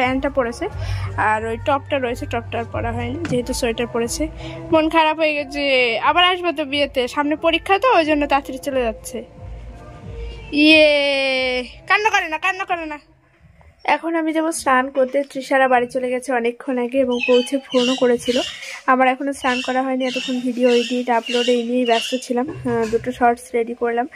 প্যান্টটা পরেছে আর ওই টপটা রয়েছে, টপটা আর পরা হয়নি যেহেতু সোয়েটার পরেছে। মন খারাপ হয়ে গেছে, আবার আসবো তো বিয়েতে, সামনে পরীক্ষা তো ওই জন্য তাড়াতাড়ি চলে যাচ্ছে। ইয়ে কান্না করে না, কান্না করে না। এখন আমি যাবো স্নান করতে। তৃষারা বাড়ি চলে গেছে অনেকক্ষণ আগে এবং পৌঁছে ফোনও করেছিল। আমার এখনও স্নান করা হয়নি, এতক্ষণ ভিডিও এডিট আপলোড এই নিয়েই ব্যস্ত ছিলাম। দুটো শর্টস রেডি করলাম,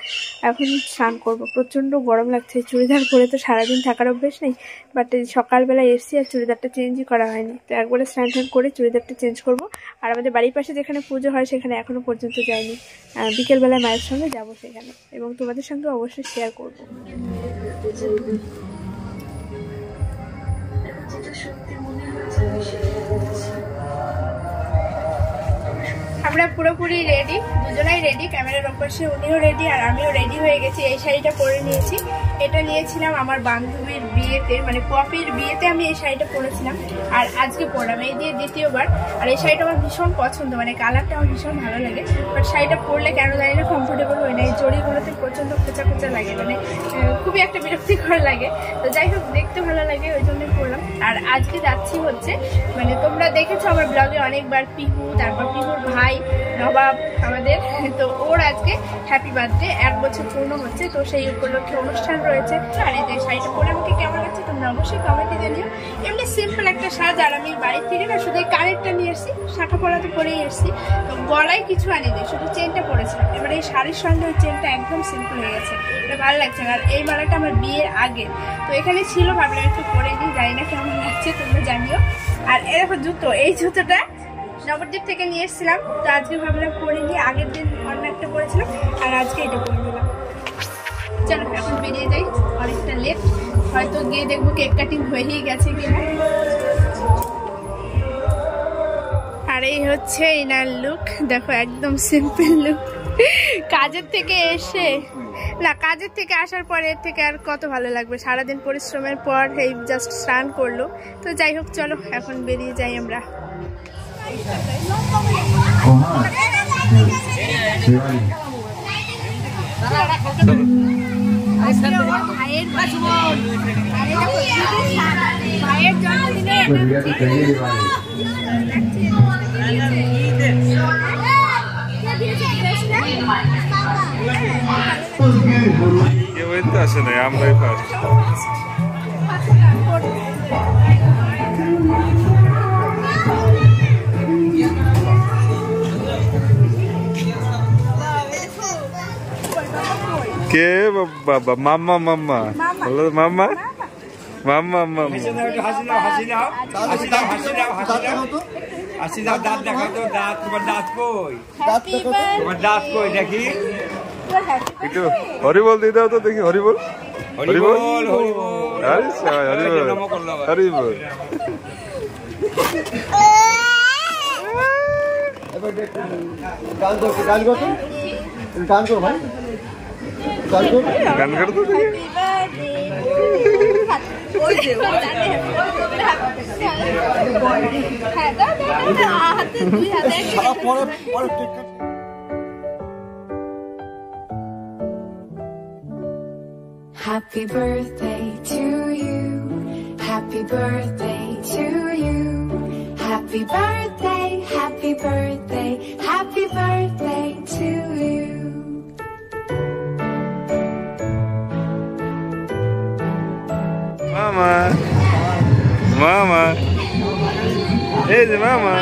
এখন স্নান করব। প্রচণ্ড গরম লাগছে, চুড়িদার পরে তো সারাদিন থাকার অভ্যেস নেই, বাট সকালবেলা এসছি আর চুড়িদারটা চেঞ্জই করা হয়নি। তো একবারে স্নান টান করে চুড়িদারটা চেঞ্জ করব। আর আমাদের বাড়ির পাশে যেখানে পুজো হয় সেখানে এখনও পর্যন্ত যাইনি, বিকেলবেলায় মায়ের সঙ্গে যাব সেখানে এবং তোমাদের সঙ্গে অবশ্যই শেয়ার করব। আমরা পুরোপুরি রেডি, দুজনাই রেডি, ক্যামেরার অপাশে উনিও রেডি আর আমিও রেডি হয়ে গেছি। এই শাড়িটা পরে নিয়েছি, এটা নিয়েছিলাম আমার বান্ধবীর বিয়েতে, মানে পপির বিয়েতে আমি এই শাড়িটা পরেছিলাম আর আজকে পরলাম, এই দিয়ে দ্বিতীয়বার। আর এই শাড়িটা আমার ভীষণ পছন্দ, মানে কালারটা আমার ভীষণ ভালো লাগে, বাট শাড়িটা পরলে কেন জানি না কমফোর্টেবল হয় না। এই জড়িগুলোতে প্রচণ্ড খোঁচা খোঁচা লাগে, মানে খুবই একটা বিরক্তিকর লাগে। তো যাই হোক, দেখতে ভালো লাগে ওই জন্যই পরলাম। আর আজকে যাচ্ছি হচ্ছে, মানে তোমরা দেখেছো আমার ব্লগে অনেকবার, পিহু, তারপর পিহুর ভাই নবাব আমাদের, তো ওর আজকে হ্যাপি বার্থডে, 1 বছর পূর্ণ হচ্ছে, তো সেই উপলক্ষে অনুষ্ঠান রয়েছে। আর এই যে শাড়িটা পরে আমাকে কেমন লাগছে তোমরা অবশ্যই কমেন্টে জানিও। এমনি সিম্পল একটা সাজ, আর আমি বাড়ির থেকে না শুধু কানেরটা নিয়ে এসেছি, শাখা পরা তো পরেই এসেছি, তো গলায় কিছু আনিনি, শুধু চেনটা পরেছিলাম। এবার এই শাড়ির সঙ্গে ওই চেনটা একদম সিম্পল হয়ে গেছে, এটা ভালো লাগছে। আর এই মালাটা আমার বিয়ের আগে, তো এখানে ছিল, ভাবলাম একটু পরে নিই, জানি না কেমন লাগছে তোমরা জানিও। আর এরকম জুতো, এই জুতোটা নবদ্বীপ থেকে নিয়ে এসেছিলাম, তো আজকে ভাবলাম পরে নিয়ে, আগের দিন অন্য একটা পরেছিলাম আর আজকে এটা পরে নিলাম। চলো এখন বেরিয়ে যাই, অনেকটা লেট, হয়তো গিয়ে দেখবো কেক কাটিং হয়েই গেছে কিনা। আর এই হচ্ছে ইনার লুক, দেখো একদম সিম্পল লুক। কাজের থেকে এসে না, কাজের থেকে আসার পর এর থেকে আর কত ভালো লাগবে, সারাদিন পরিশ্রমের পর এই জাস্ট স্নান করলো। তো যাই হোক, চলো এখন বেরিয়ে যাই আমরা। ভাইয়ের জন্মদিনে কেউ আসে নাই, আমরাই ফার্স্ট। কে বাবা? মাম্মা মাম্মা বলো, মাম্মা মাম্মা মাম্মা। হাসি দাও, দাঁত দেখাও তো, দাঁত, তোমার দাঁত কই? তোমার দাঁত কই দেখি একটু হরিবল দিয়ে দাও তো দেখি, হরিবল হরিবল হরিবল হরিবল। গান করো ভাই, গান করো তো দেখি। Happy birthday to you, happy birthday to you, happy birthday, happy birthday, happy birthday to you. Mama, mama, hey mama,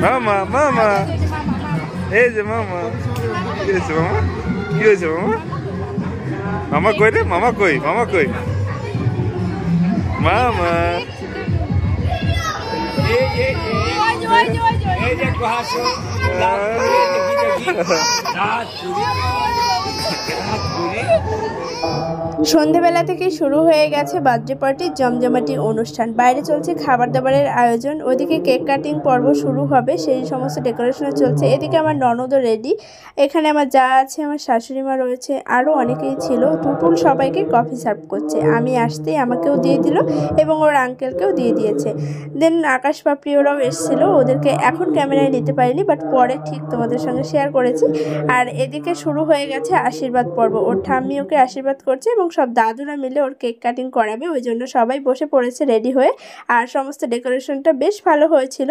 mama, mama, hey mama, কি হয়েছে মামা? কি হয়েছে মামা? মামা কই রে? মামা কই? মামা কই? মামা এই যে হাসো, সন্ধেবেলা থেকে শুরু হয়ে গেছে বার্থডে পার্টির জমজমাটি অনুষ্ঠান। বাইরে চলছে খাবার দাবারের আয়োজন, ওইদিকে কেক কাটিং পর্ব শুরু হবে, সেই সমস্ত ডেকোরেশনও চলছে। এদিকে আমার ননদও রেডি, এখানে আমার যা আছে, আমার শাশুড়ি মা রয়েছে, আরও অনেকেই ছিল। টুটুল সবাইকে কফি সার্ভ করছে, আমি আসতেই আমাকেও দিয়ে দিল এবং ওর আঙ্কেলকেও দিয়ে দিয়েছে। দেন আকাশ পাপড়ি ওরাও এসেছিলো, ওদেরকে এখন ক্যামেরায় নিতে পারিনি, বাট পরে ঠিক তোমাদের সঙ্গে শেয়ার করেছি। আর এদিকে শুরু হয়ে গেছে আশীর্বাদ পর্ব। ওর ঠাম্মি ওকে আশীর্বাদ করছে এবং সব দাদুরা মিলে ওর কেক কাটিং করাবে, ওই জন্য সবাই বসে পড়েছে রেডি হয়ে। আর সমস্ত ডেকোরেশনটা বেশ ভালো হয়েছিল।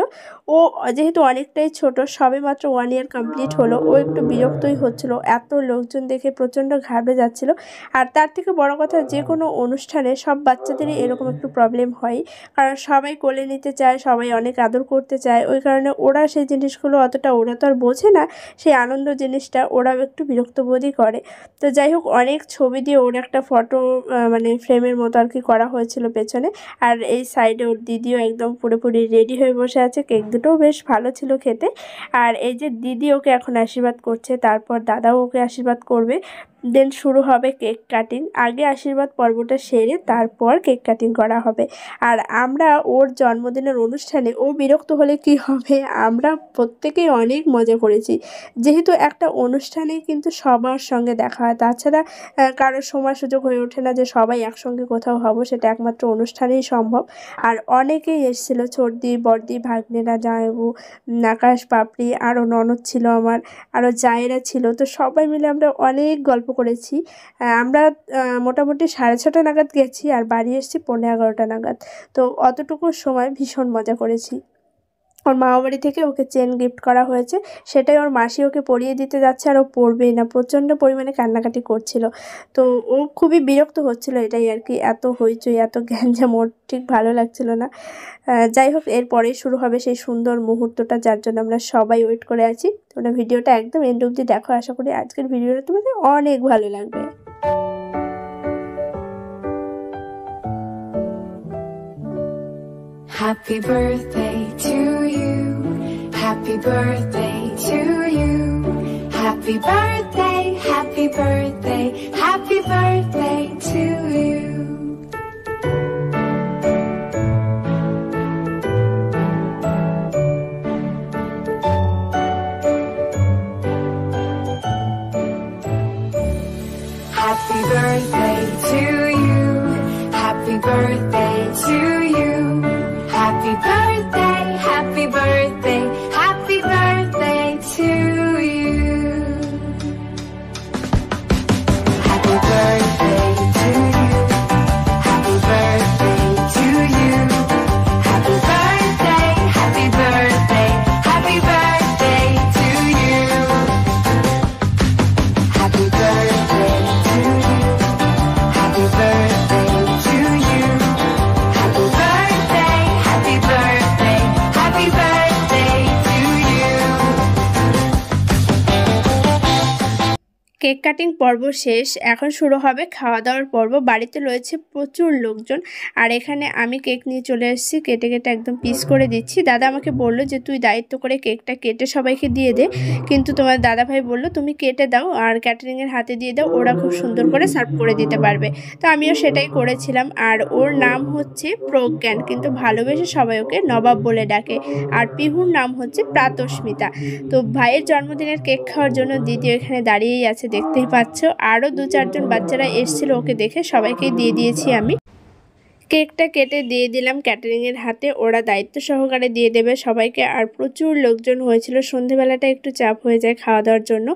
ও যেহেতু অনেকটাই ছোট, সবে মাত্র 1 ইয়ার কমপ্লিট হলো, ও একটু বিরক্তই হচ্ছিল, এত লোকজন দেখে প্রচণ্ড ঘাবড়ে যাচ্ছিল। আর তার থেকে বড় কথা, যে কোনো অনুষ্ঠানে সব বাচ্চাদেরই এরকম একটু প্রবলেম হয়, কারণ সবাই কোলে নিতে চায়, সবাই অনেক আদর করতে চায়, ওই কারণে ওরা সেই জিনিসগুলো অতটা ওরা তো আর বোঝে না, সেই আনন্দ জিনিসটা ওরাও একটু বিরক্তবোধই করে। তো যাই হোক, অনেক ছবি দিয়ে ওর একটা ফটো মানে ফ্রেমের মতো আর কি করা হয়েছিল পেছনে। আর এই সাইডে ওর দিদিও একদম পুরোপুরি রেডি হয়ে বসে আছে। কেক দুটোও বেশ ভালো ছিল খেতে। আর এই যে দিদি ওকে এখন আশীর্বাদ করছে, তারপর দাদাও ওকে আশীর্বাদ করবে, দেন শুরু হবে কেক কাটিং। আগে আশীর্বাদ পর্বটা সেরে তারপর কেক কাটিং করা হবে। আর আমরা ওর জন্মদিনের অনুষ্ঠানে ও বিরক্ত হলে কি হবে, আমরা প্রত্যেকেই অনেক মজা করেছি। যেহেতু একটা অনুষ্ঠানে কিন্তু সবার সঙ্গে দেখা হয়, তাছাড়া কারোর সময় সুযোগ হয়ে ওঠে না যে সবাই একসঙ্গে কোথাও হব, সেটা একমাত্র অনুষ্ঠানেই সম্ভব। আর অনেকেই এসেছিলো, ছোটদি, বড়দি, ভাগ্নেরা, জামাইবু, আকাশ, পাপড়ি, আরও ননদ ছিল আমার, আরও জায়েরা ছিল। তো সবাই মিলে আমরা অনেক গল্প করেছি। আমরা মোটামুটি 6:30 নাগাদ গেছি আর বাড়ি এসেছি 11:30 নাগাদ। তো অতটুকু সময় ভীষণ মজা করেছি। ওর মামাবাড়ি থেকে ওকে চেন গিফট করা হয়েছে, সেটাই ওর মাসি ওকে পরিয়ে দিতে যাচ্ছে, আর ও পরবেই না, প্রচণ্ড পরিমাণে কান্নাকাটি করছিল। তো ও খুবই বিরক্ত হচ্ছিল, এটাই আর কি, এত হইচই, এত গ্যাঞ্জাম, ওর ঠিক ভালো লাগছিল না। যাই হোক, এরপরেই শুরু হবে সেই সুন্দর মুহূর্তটা, যার জন্য আমরা সবাই ওয়েট করে আছি। তোমরা ভিডিওটা একদম এন্ড অবধি দেখো, আশা করি আজকের ভিডিওটা তোমাদের অনেক ভালো লাগবে। Happy birthday to you. Happy birthday to you. Happy birthday, happy birthday, happy birthday to you. Happy birthday to you. Happy birthday to you. Happy birthday, happy birthday, happy birthday to you. Happy birthday to you. Happy birthday to you. Happy birthday, happy birthday, happy birthday to you. Happy birthday to you. Happy birthday to you. Happy birthday, happy birthday, happy birthday to you. Cake cutting পর্ব শেষ, এখন শুরু হবে খাওয়া দাওয়ার পর্ব। বাড়িতে রয়েছে প্রচুর লোকজন, আর এখানে আমি কেক নিয়ে চলে এসেছি, কেটে কেটে একদম পিস করে দিচ্ছি। দাদা আমাকে বললো যে তুই দায়িত্ব করে কেকটা কেটে সবাইকে দিয়ে দে, কিন্তু তোমার দাদাভাই বললো তুমি কেটে দাও আর ক্যাটারিংয়ের হাতে দিয়ে দাও, ওরা খুব সুন্দর করে সার্ভ করে দিতে পারবে। তো আমিও সেটাই করেছিলাম। আর ওর নাম হচ্ছে প্রজ্ঞান, কিন্তু ভালোবেসে সবাই ওকে নবাব বলে ডাকে। আর পিহুর নাম হচ্ছে প্রাতস্মিতা। তো ভাইয়ের জন্মদিনের কেক খাওয়ার জন্য দিদি এখানে দাঁড়িয়েই আছে, দেখতেই পাচ্ছ। আরও 2-4 জন বাচ্চারা এসেছিল, ওকে দেখে সবাইকেই দিয়ে দিয়েছি আমি। কেকটা কেটে দিয়ে দিলাম ক্যাটারিংয়ের হাতে, ওরা দায়িত্ব সহকারে দিয়ে দেবে সবাইকে। আর প্রচুর লোকজন হয়েছিল, সন্ধেবেলাটা একটু চাপ হয়ে যায় খাওয়া দাওয়ার জন্য,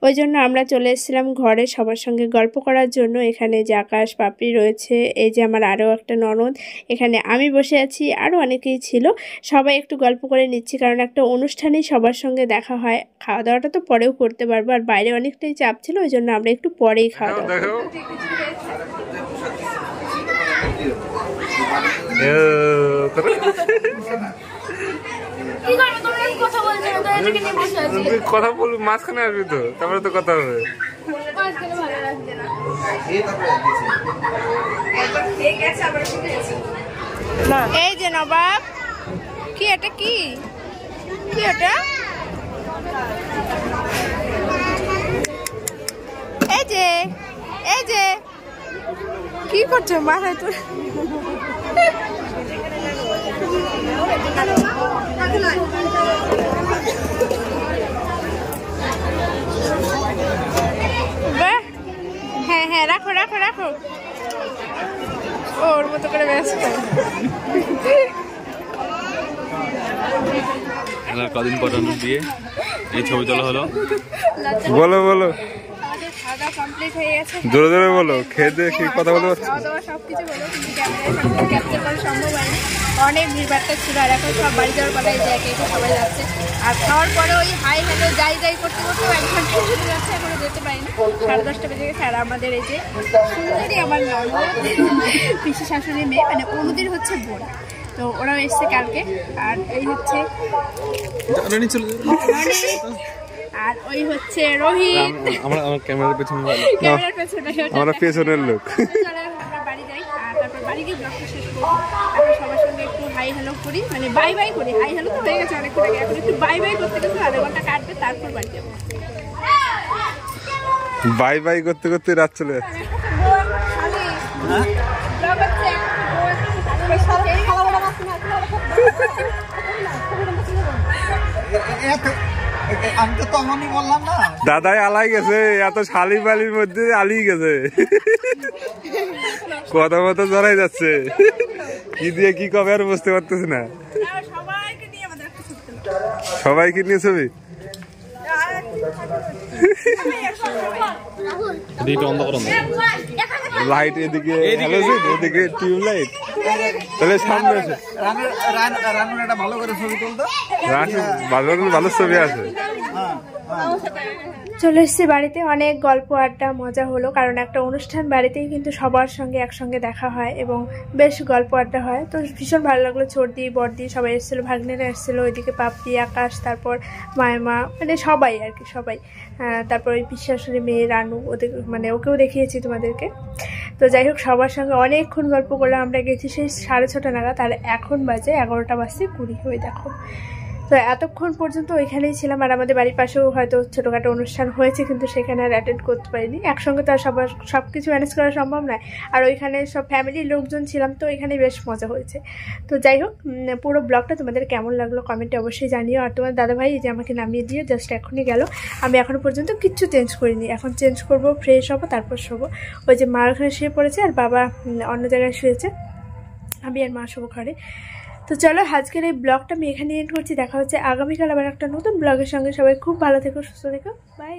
ওই জন্য আমরা চলে এসেছিলাম ঘরে সবার সঙ্গে গল্প করার জন্য। এখানে যে আকাশ, পাপড়ি রয়েছে, এই যে আমার আরও একটা ননদ, এখানে আমি বসে আছি, আরও অনেকেই ছিল। সবাই একটু গল্প করে নিচ্ছি, কারণ একটা অনুষ্ঠানেই সবার সঙ্গে দেখা হয়। খাওয়া দাওয়াটা তো পরেও করতে পারবো, আর বাইরে অনেকটাই চাপ ছিল, ওই জন্য আমরা একটু পরেই খাওয়া দাওয়া করবো। কথা বলবি, মাঝখানে আসবি তো, তারপরে তো কথা হবে। এই যে নবাব, কি এটা, কি কি এটা, এই যে কি করছো মাথায় তো? হ্যাঁ হ্যাঁ, রাখো রাখো রাখো, ওর মতো করে ব্যস্ত। কদিন পর বিয়ে, এই ছবি তোলা হলো। বলো বলো, আমাদের খাওয়া দাওয়া কমপ্লিট হয়ে গেছে। জোরে জোরে বলো, খেয়ে দিয়ে কি কথা বলতে পারছো? খাওয়া দাওয়া সবকিছু বলো, কিন্তু ক্যামেরায় ক্যাপচার করা সম্ভব হয়নি, অনেক ভিড়ভাড়টা ছিল। আর এখন সব বাড়ি যাওয়ার পালায় যে একে একে সবাই যাচ্ছে। আর খাওয়ার পরে ওই হাই হ্যালো যাই যাই করতে করতেও 1 ঘন্টা চলে যাচ্ছে, এখনো যেতে পারিনি। 10:30 বেজে গেছে। আর আমাদের এই যে সুন্দরী আমার ননদ, পিসি শাশুড়ি মেয়ে, মানে অনুদির হচ্ছে বোন, তো ওরাও এসছে কালকে। আর এই হচ্ছে আর ওই হচ্ছে রোহিত, আমরা ক্যামেরার পেছনে, ক্যামেরার পেছনে, আমরা পেছনের লোক। চলো আমরা বাড়ি যাই, আর তারপর বাড়ি গিয়ে ব্লগটা শেষ করবো। আমরা সবার সঙ্গে একটু হাই হ্যালো করি, মানে বাই বাই করি। হাই হ্যালো তো হয়ে গেছে অনেকক্ষণ আগে, এখন একটু বাই বাই করতে করতে 1/2 ঘন্টা কাটবে, তারপর বাড়ি যাবো। বাই বাই করতে করতে রাত চলে যাচ্ছে। আমি তো তখনই বললাম না, দাদাই আলাই গেছে, এত শালি বালির মধ্যে আলিয়ে গেছে, কথা মতো জড়াই যাচ্ছে, কি দিয়ে কি কবে আর বুঝতে পারতেছি না। সবাইকে নিয়ে ছবি লাইট এদিকে হ্যালোজেন, এদিকে টিউবলাইট, তাহলে সামনে আছে রানুর একটা ভালো করে ছবি তুলতো, ভালো ছবি আছে। চলে এসেছি বাড়িতে, অনেক গল্প আড্ডা মজা হলো, কারণ একটা অনুষ্ঠান বাড়িতেই কিন্তু সবার সঙ্গে একসঙ্গে দেখা হয় এবং বেশ গল্প আড্ডা হয়। তো ভীষণ ভালো লাগলো, ছোটদি বড়দি সবাই এসেছিলো, ভাগ্নেরা এসেছিলো, ওইদিকে পাপ্পি, আকাশ, তারপর মায়মা, মানে সবাই আর কি, সবাই। তারপর ওই বিশ্বাসের মেয়ে রানু, ওদের মানে ওকেও দেখিয়েছি তোমাদেরকে। তো যাই হোক, সবার সঙ্গে অনেকক্ষণ গল্প করলাম। আমরা গেছি সেই 6:30 নাগাদ, আর এখন বাজে 11টা বাজছে 20, হয়ে দেখো। তো এতক্ষণ পর্যন্ত ওইখানেই ছিলাম। আর আমাদের বাড়ির পাশেও হয়তো ছোটোখাটো অনুষ্ঠান হয়েছে, কিন্তু সেখানে আর অ্যাটেন্ড করতে পারিনি। একসঙ্গে তো আর সব কিছু ম্যানেজ করা সম্ভব নয়। আর ওইখানে সব ফ্যামিলির লোকজন ছিলাম, তো ওইখানে বেশ মজা হয়েছে। তো যাই হোক, পুরো ব্লগটা তোমাদের কেমন লাগলো কমেন্টে অবশ্যই জানিও। আর তোমার দাদাভাই যে আমাকে নামিয়ে দিয়ে জাস্ট এখনই গেল, আমি এখনও পর্যন্ত কিচ্ছু চেঞ্জ করিনি। এখন চেঞ্জ করবো, ফ্রেশ হবো, তারপর শোবো। ওই যে মার ঘরে শুয়ে পড়েছে, আর বাবা অন্য জায়গায় শুয়েছে, আমি আর মা শোবো ঘরে। তো চলো, আজকের এই ব্লগটা আমি এখানে এন্ড করছি। দেখা হচ্ছে আগামীকাল আবার একটা নতুন ব্লগের সঙ্গে। সবাই খুব ভালো থেকো, সুস্থ থেকো, বাই।